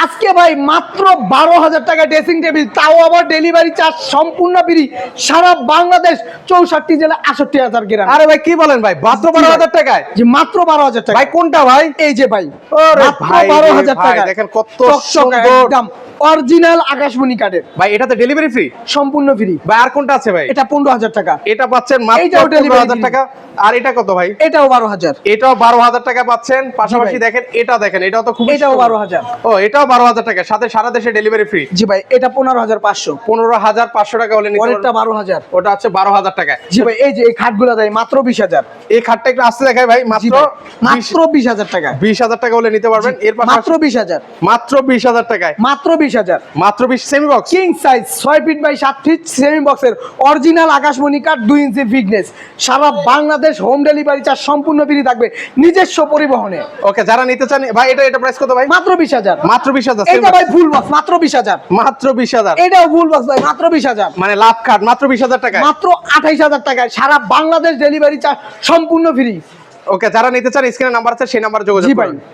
আজকে ভাই মাত্র 12,000 টাকা ড্রেসিং টেবিল, তাও আবার ডেলিভারি চার্জ সম্পূর্ণ ফ্রি, সারা বাংলাদেশ 64 জেলা 68,000 গ্রাম। আরে ভাই কি বলেন ভাই, মাত্র 12,000 টাকায়? জি মাত্র 12,000 টাকা। ভাই কোনটা ভাই? এই যে ভাই ওরে মাত্র ভাই 12,000 ভাই, টাকা, দেখেন কত চকচকে সুন্দর। একদম অরিজিনাল আকাশমণি কাঠের ভাই এটাতে ডেলিভারি ফ্রি? সম্পূর্ণ ফ্রি। ভাই আর কোনটা আছে ভাই? এটা 15,000 টাকা। এটা পাচ্ছেন মাত্র এইটাও delivery 15,000 টাকা। আর এটা কত ভাই? এটাও 12,000। এটাও 12,000 টাকা পাচ্ছেন। পাশাপাশি ভাই। দেখেন এটা, দেখেন এটাও তো খুব এটাও 12,000। ও এটাও 12,000 টাকা, সাথে সারা দেশে ডেলিভারি ফ্রি। জি ভাই এটা 15,500। 15,500 টাকা হলে নিতে পরেরটা পারবেন। 12,000। ওটা হচ্ছে 12,000 টাকায়। জি ভাই এই যে এই খাটগুলো দেয় মাত্র 20,000। এই খাটটা একটু আসতে দেখাই ভাই, জি মাত্র ভাই, মাত্র 20,000 টাকা। 20,000 টাকা হলে নিতে পারবেন। এর পাশাপাশি মাত্র 20,000। মাত্র 20,000 টাকায়, মাত্র 20,000। মাত্র 20 semi box. King size 6 feet by 7 feet semi বক্সের অরিজিনাল আকাশমণি কাঠ 2 ইঞ্চি ফিটনেস, সারা বাংলাদেশ হোম ডেলিভারি চার্জ সম্পূর্ণ ফ্রি থাকবে নিজস্ব পরিবহনে। ওকে, যারা নিতে চান ভাই, এটা প্রাইস কত ভাই? মাত্র 20,000। মাত্র 20,000। এটা ভাই ফুল বক্স মাত্র 20,000। মাত্র 20,000। এটাও ফুল বক্স ভাই মাত্র 20,000। মানে লাভ কাট মাত্র 20,000 টাকায়। মাত্র 28,000 টাকায় সারা বাংলাদেশ ডেলিভারি চার্জ সম্পূর্ণ ফ্রি। ওকে, যারা নিতে চান স্ক্রিনে নাম্বার আছে, সেই নাম্বারে যোগাযোগ জি ভাই। করুন।